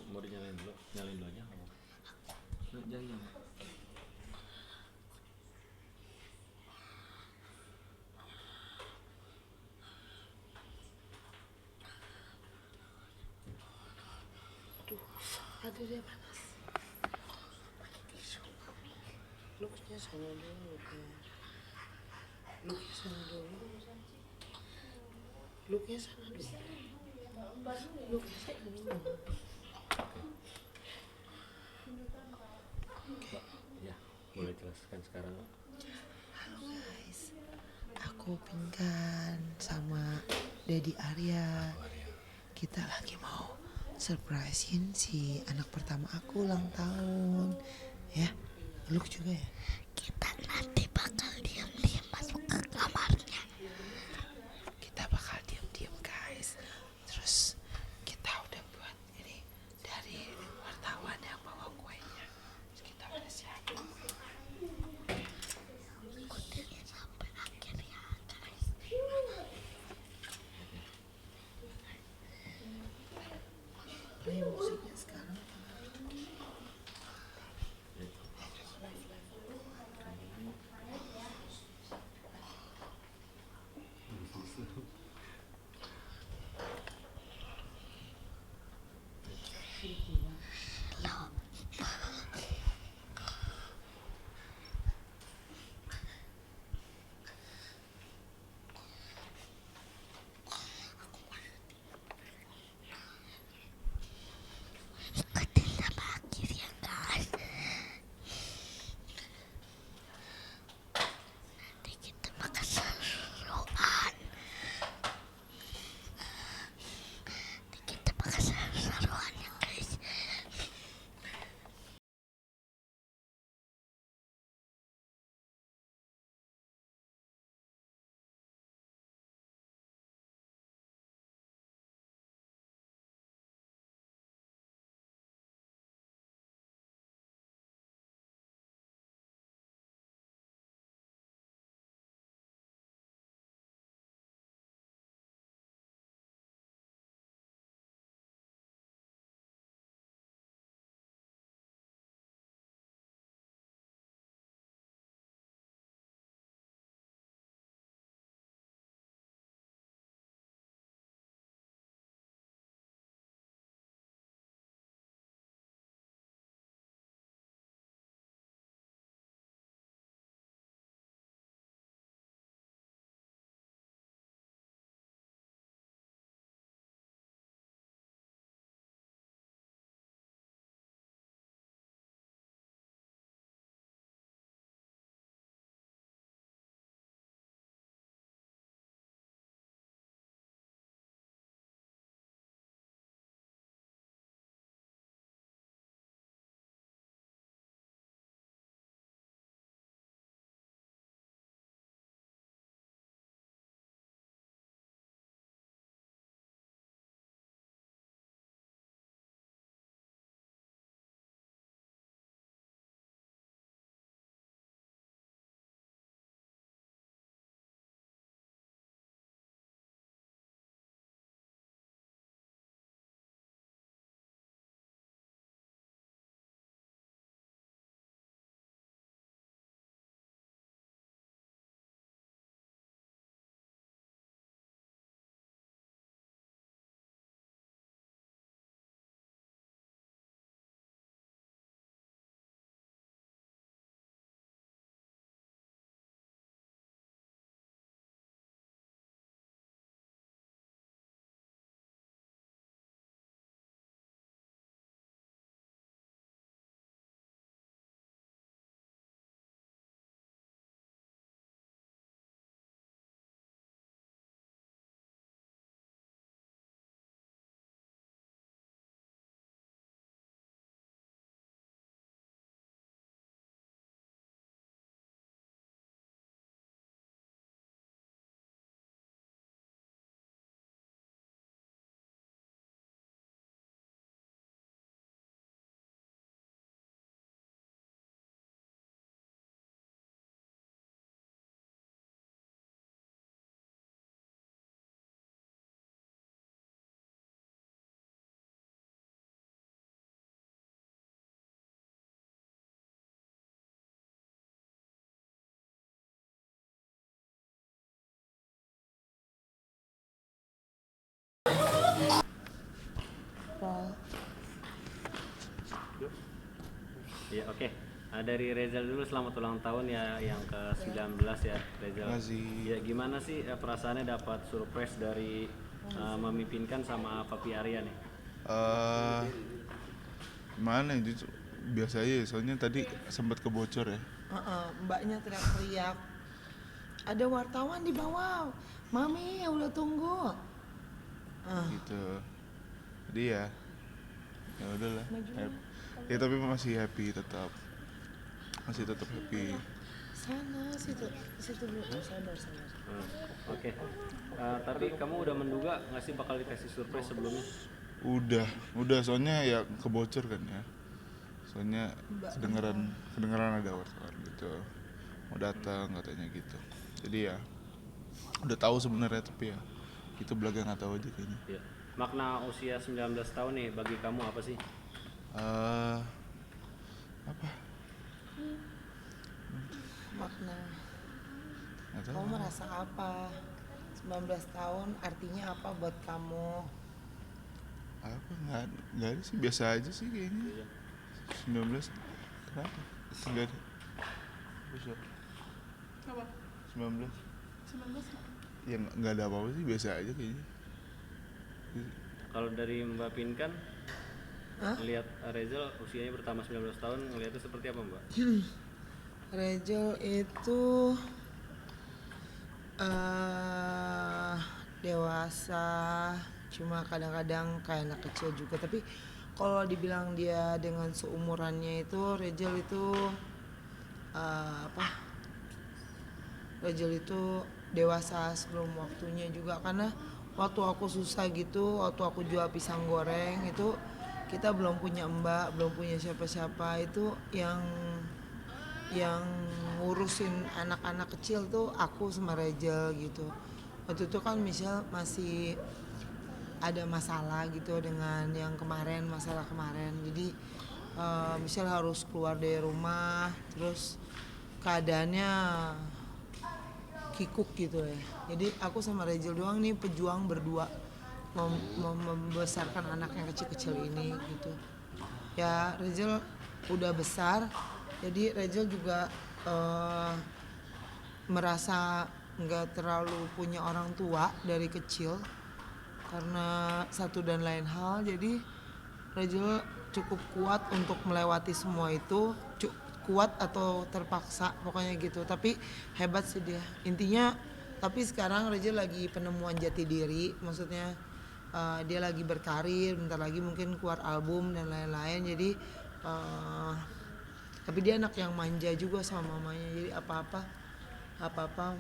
Mau dinyalain dulu, nyalain dulu aja nggak apa-apa. Jangan. Aduh dia panas. Luknya sana dulu ya. Luknya sana dulu. Luknya sana dulu. Luknya sana dulu. Oke, ya boleh jelaskan sekarang. Halo guys, aku Pinkan sama Dedi Arya. Kita lagi mau surprisein si anak pertama aku ulang tahun. Ya, Luk juga ya. Kita nanti bakal diam-diam masuk ke kamarnya. Kita bakal diam-diam guys. Terus kita udah buat ini dari wartawan yang bawa kuenya. Terus kita udah siapin kuenya. Ikutin sampai akhir ya guys. Play musiknya sekarang. Roll. Ya oke. Dari Rezal dulu, selamat ulang tahun ya yang ke-19 ya Rezal. Makasih. Ya gimana sih perasaannya dapat surprise dari Mami Pinkan sama Papi Arya nih? eh Mana itu biasa aja, soalnya tadi sempat kebocor ya. Mbaknya teriak-teriak. Ada wartawan di bawah. Mami, udah tunggu. Gitu. Jadi ya udahlah. Ya tapi masih happy tetap. Masih tetap happy. Sana, situ dulu. Sabar. Oke. Tapi kamu udah menduga nggak sih bakal dikasih surprise sebelumnya? Udah soalnya ya kebocor kan ya. Soalnya kedengeran ada wartawan gitu. Mau datang katanya gitu. Jadi ya udah tahu sebenarnya, tapi ya itu belakang nggak tahu aja kayaknya. Ya. Makna usia 19 tahun nih bagi kamu apa sih? Apa? Makna. Nggak tahu. Kamu merasa apa? 19 tahun artinya apa buat kamu? Apa nggak ada sih, biasa aja sih kayaknya. 19 kenapa? Nggak ada. Bisa. Apa? 19 19 ya nggak ada apa-apa sih, biasa aja kayaknya. Kalau dari Mbak Pinkan, Hah? ngelihat Rezal usianya bertambah 19 tahun, ngelihatnya seperti apa Mbak? Rachel itu dewasa, cuma kadang-kadang kayak anak kecil juga. Tapi kalau dibilang dia dengan seumurannya itu, Rachel itu Rachel itu dewasa sebelum waktunya juga, karena waktu aku susah gitu, waktu aku jual pisang goreng itu kita belum punya mbak, belum punya siapa-siapa, itu yang ngurusin anak-anak kecil tuh aku sama Rachel gitu. Waktu itu kan Michelle masih ada masalah gitu dengan yang masalah kemarin, jadi Michelle harus keluar dari rumah, terus keadaannya kikuk gitu ya. Jadi aku sama Rachel doang nih pejuang berdua membesarkan anak yang kecil-kecil ini gitu. Ya Rachel udah besar, jadi Rachel juga merasa nggak terlalu punya orang tua dari kecil karena satu dan lain hal. Jadi Rachel cukup kuat untuk melewati semua itu, kuat atau terpaksa pokoknya gitu. Tapi hebat sih dia intinya. Tapi sekarang Rachel lagi penemuan jati diri, maksudnya dia lagi berkarir, bentar lagi mungkin keluar album dan lain-lain. Jadi tapi dia anak yang manja juga sama mamanya, jadi apa-apa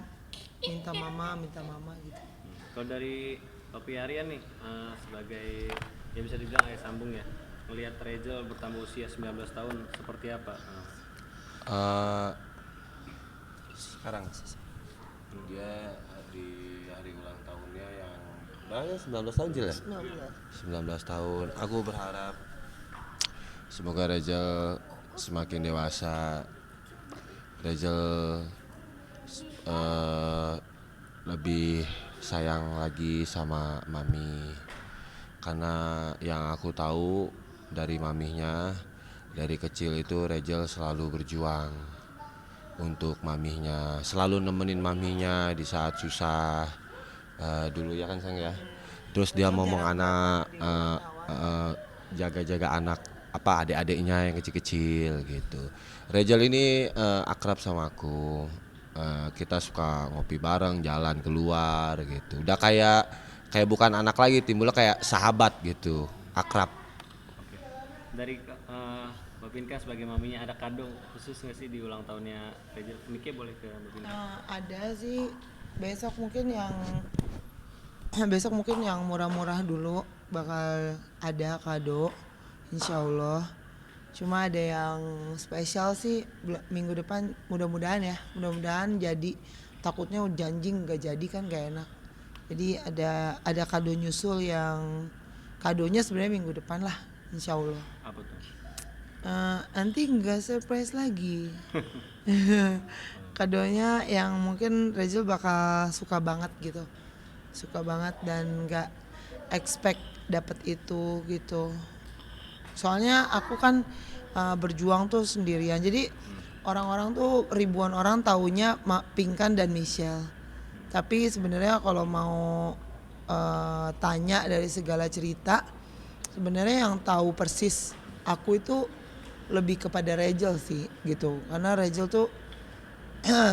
minta mama gitu. Kalau dari Papi Arya nih, sebagai ya bisa dibilang ayah sambung ya, melihat Rezal bertambah usia 19 tahun seperti apa? Sekarang dia di hari ulang tahunnya yang berapa, 19 tahun Jil ya? 19 tahun. Aku berharap semoga Rezal semakin dewasa. Rezal lebih sayang lagi sama Mami, karena yang aku tahu dari maminya, dari kecil itu Rezal selalu berjuang untuk maminya, selalu nemenin maminya di saat susah dulu ya kan Sang ya. Terus dia ngomong anak jaga-jaga anak adik-adiknya yang kecil-kecil gitu. Rezal ini akrab sama aku. Kita suka ngopi bareng, jalan keluar gitu. Udah kayak bukan anak lagi, timbulnya kayak sahabat gitu, akrab. Oke. Dari Mbak Pinkan sebagai maminya, ada kado khusus nggak sih di ulang tahunnya Rezal? Miki boleh ke Mbak Pinkan. Ada sih, besok mungkin yang murah-murah dulu bakal ada kado, insya Allah. Cuma ada yang spesial sih minggu depan, mudah-mudahan jadi. Takutnya janji nggak jadi kan gak enak. Jadi ada kado nyusul, yang kadonya sebenarnya minggu depan lah, insya Allah. Apa tuh? Nanti nggak surprise lagi. Kadonya yang mungkin Rezal bakal suka banget gitu, dan expect dapat itu gitu. Soalnya aku kan berjuang tuh sendirian. Jadi orang-orang tuh ribuan orang taunya Pinkan dan Michelle. Tapi sebenarnya kalau mau tanya dari segala cerita, sebenarnya yang tahu persis aku itu lebih kepada Rachel sih gitu. Karena Rachel tuh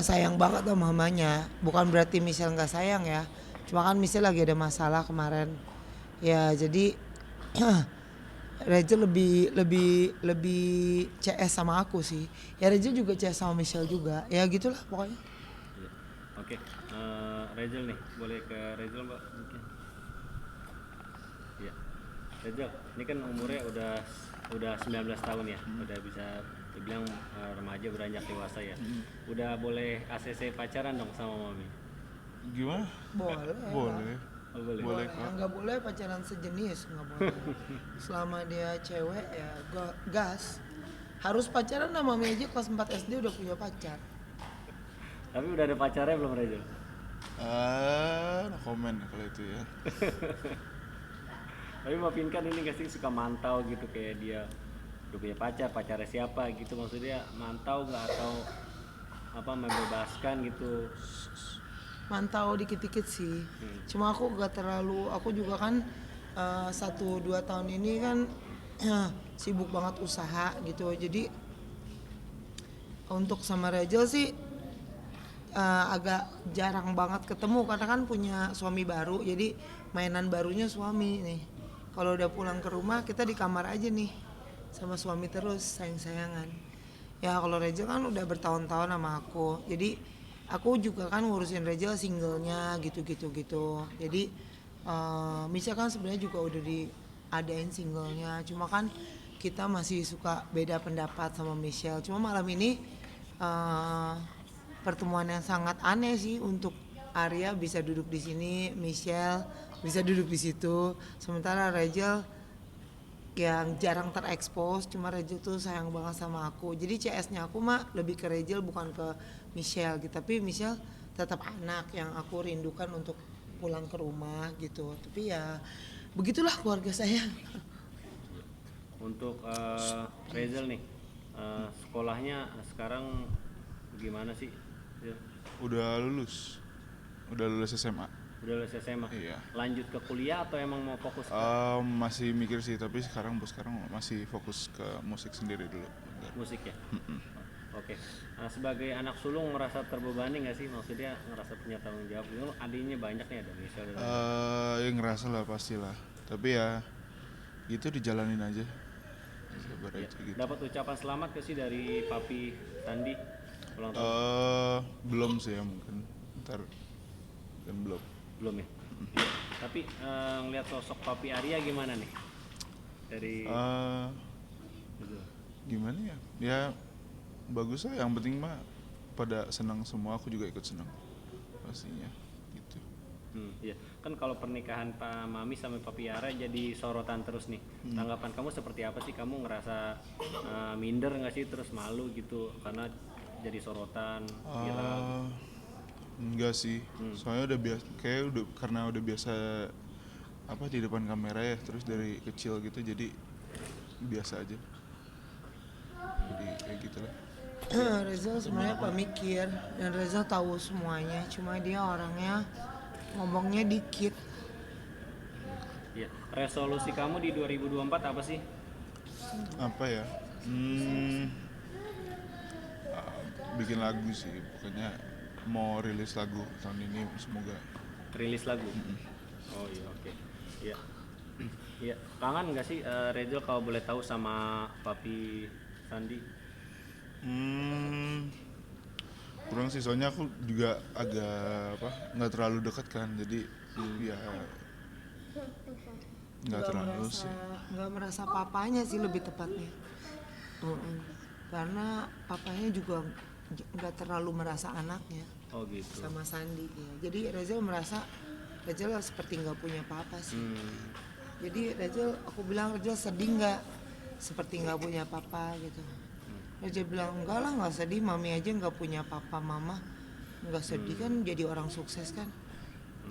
sayang banget sama mamanya. Bukan berarti Michelle nggak sayang ya. Cuma kan Michelle lagi ada masalah kemarin. Ya jadi Rachel lebih CS sama aku sih. Ya Rachel juga CS sama Michelle juga. Ya gitulah pokoknya. Iya. Oke, Rachel nih, boleh ke Rachel Mbak mungkin. Iya. Rachel, ini kan umurnya udah 19 tahun ya, udah bisa dibilang remaja beranjak dewasa ya. Udah boleh ACC pacaran dong sama mami? Gimana? Boleh. Boleh. Oh, boleh. Boleh. Yang nggak boleh pacaran sejenis, nggak boleh. Selama dia cewek ya gas. Harus pacaran sama mami aja kelas 4 SD udah punya pacar. Tapi udah ada pacarnya belum Rachel? No comment kalau itu ya. Tapi Mbak Pinkan ini gak sih suka mantau gitu, kayak dia udah punya pacarnya siapa gitu, maksudnya mantau nggak atau apa membebaskan gitu? Mantau dikit-dikit sih. Cuma aku gak terlalu, aku juga kan 1-2 tahun ini kan sibuk banget usaha gitu. Jadi untuk sama Rachel sih agak jarang banget ketemu karena kan punya suami baru. Jadi mainan barunya suami nih. Kalau udah pulang ke rumah kita di kamar aja nih sama suami terus sayang-sayangan. Ya kalau Rachel kan udah bertahun-tahun sama aku. Jadi aku juga kan ngurusin Rachel singlenya gitu. Jadi Misha kan sebenarnya juga udah diadain singlenya. Cuma kan kita masih suka beda pendapat sama Michelle. Cuma malam ini pertemuan yang sangat aneh sih untuk Arya bisa duduk di sini, Michelle bisa duduk di situ. Sementara Rachel yang jarang terekspos, cuma Rachel tuh sayang banget sama aku. Jadi CS-nya aku mah lebih ke Rachel bukan ke Michelle gitu. Tapi Michelle tetap anak yang aku rindukan untuk pulang ke rumah gitu. Tapi ya begitulah keluarga saya. Untuk Rachel nih, sekolahnya sekarang gimana sih? Udah lulus SMA. Udah lulus SMA? Iya. Lanjut ke kuliah atau emang mau fokus ke Masih mikir sih, tapi sekarang masih fokus ke musik sendiri dulu. musik ya? Oke. Nah, sebagai anak sulung merasa terbebani nggak sih? Maksudnya ngerasa punya tanggung jawab? Itu adiknya banyak nih, ada Michelle dan Ya ngerasa lah pastilah. Tapi ya itu dijalanin aja. Sabar ya. aja gitu. Dapat ucapan selamat gak sih dari Papi Sandi ulang tahun? Belum sih ya, mungkin ntar kan belum. Belum ya? Iya. Tapi ngeliat sosok Papi Arya gimana nih? Dari gitu. Gimana ya? Ya bagus lah, yang penting mah pada senang semua, aku juga ikut senang pastinya gitu. Iya. Kan kalau pernikahan Pak Mami sama Papi Arya jadi sorotan terus nih. Tanggapan kamu seperti apa sih? Kamu ngerasa minder nggak sih, terus malu gitu karena jadi sorotan viral? Enggak sih, soalnya udah biasa, karena udah biasa apa di depan kamera ya, terus dari kecil gitu, jadi biasa aja. Jadi kayak gitulah. Reza sebenarnya pemikir dan Reza tahu semuanya. Cuma dia orangnya ngomongnya dikit. Iya. Resolusi kamu di 2024 apa sih? Apa ya? Bikin lagu sih, pokoknya mau rilis lagu tahun ini, semoga. Rilis lagu? Oh iya, oke. Iya. Iya. Kangen nggak sih Rachel kalau boleh tahu sama Papi Sandi? Kurang sih, soalnya aku juga agak nggak terlalu dekat kan, jadi ya nggak terlalu sih. Nggak merasa papanya sih lebih tepatnya. Karena papanya juga nggak terlalu merasa anaknya. Oh gitu. Sama Sandi ya. Jadi Rachel merasa Rachel seperti nggak punya papa sih. Jadi Rachel, aku bilang Rachel sedih nggak seperti nggak punya papa gitu. Rachel bilang enggak lah, nggak sedih, mami aja nggak punya papa, mama nggak sedih kan, jadi orang sukses kan.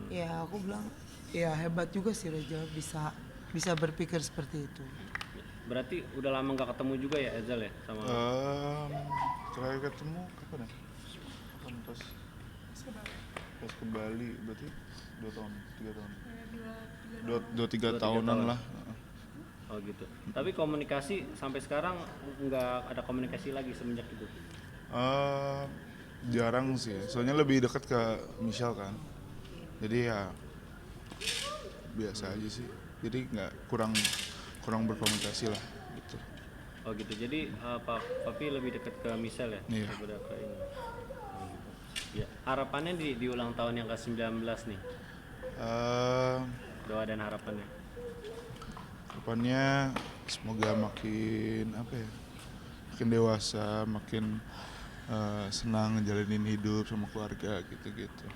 Ya aku bilang ya hebat juga sih Rachel bisa berpikir seperti itu. Berarti udah lama nggak ketemu juga ya Ezal ya sama Terakhir ketemu kapan ya? Kapan pas ke Bali berarti 2 tahun, 3 tahun. 2-3 tahunan tahun. lah. Oh gitu. Tapi komunikasi sampai sekarang nggak ada komunikasi lagi semenjak itu. Jarang sih, soalnya lebih dekat ke Michelle kan. Jadi ya biasa aja sih. Jadi nggak kurang berkomunikasi lah gitu. Oh gitu. Jadi Papi lebih dekat ke Michelle ya Iya. daripada ke ini. Oh, gitu. Ya, harapannya di ulang tahun yang ke-19 nih. Eh, Doa dan harapannya. Depannya semoga makin makin dewasa, makin senang ngejalanin hidup sama keluarga gitu-gitu.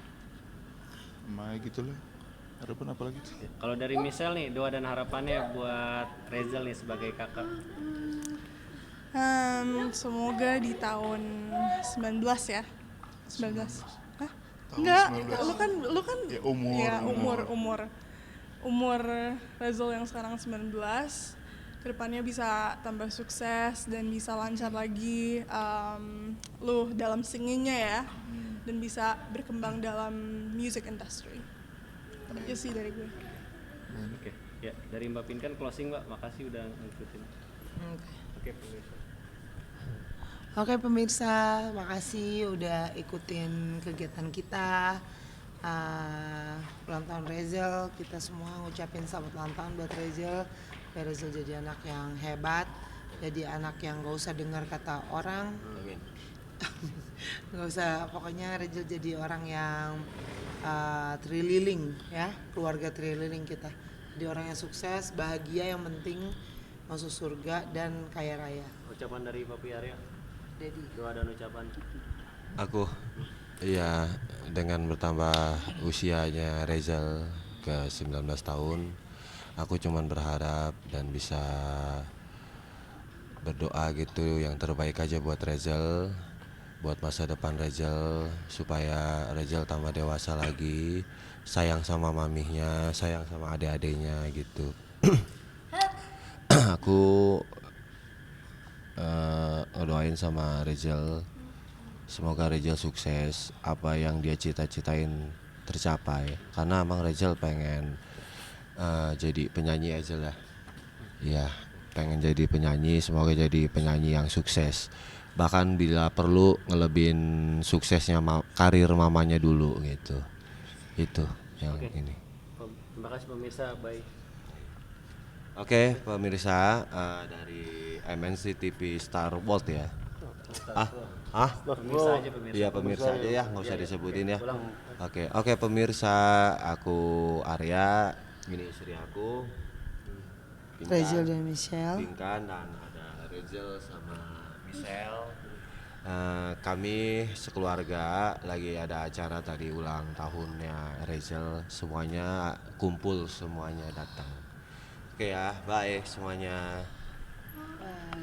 Gitulah. Harapan apa lagi? Ya, kalau dari Michelle nih, doa dan harapannya buat Rezal nih sebagai kakak. Semoga di tahun 19 ya. 19. Hah? Tahun Enggak, 19. lu kan Ya, umur Rezal yang sekarang 19, kedepannya bisa tambah sukses dan bisa lancar lagi lu dalam singingnya ya, dan bisa berkembang dalam music industry. Itu aja sih dari gue. Oke. Ya, dari Mbak Pinkan closing Mbak. Makasih udah ngikutin. Oke, pemirsa. Oke pemirsa, makasih udah ikutin kegiatan kita. Ulang tahun Rezal, kita semua ngucapin selamat ulang tahun buat Rezal. Biar Rezal jadi anak yang hebat, jadi anak yang gak usah dengar kata orang. Gak usah, pokoknya Rezal jadi orang yang trililing ya, keluarga trililing kita. Jadi orang yang sukses, bahagia, yang penting masuk surga dan kaya raya. Ucapan dari Papi Arya. Jadi Doa dan ucapan. Aku ya dengan bertambah usianya Rezal ke 19 tahun, aku cuman berharap dan bisa berdoa gitu yang terbaik aja buat Rezal, buat masa depan Rezal, supaya Rezal tambah dewasa lagi, sayang sama mamihnya, sayang sama adik-adiknya gitu. Aku doain sama Rezal, semoga Rezal sukses, apa yang dia cita-citain tercapai, karena emang Rezal pengen jadi penyanyi aja lah. Ya, pengen jadi penyanyi, semoga jadi penyanyi yang sukses. Bahkan bila perlu ngelebihin suksesnya karir mamanya dulu gitu. Itu yang Oke. ini. Terima kasih pemirsa. Bye. Oke, pemirsa dari MNC TV Star World ya. Pemirsa aja pemirsa. Iya pemirsa aja ya, nggak usah disebutin ya. Ulang. Oke pemirsa, aku Arya, ini istri aku, Rezal dan Michelle. Pinkan, dan ada Rezal sama Michelle. Kami sekeluarga lagi ada acara tadi ulang tahunnya Rezal, semuanya kumpul, semuanya datang. Oke ya, bye semuanya. Bye.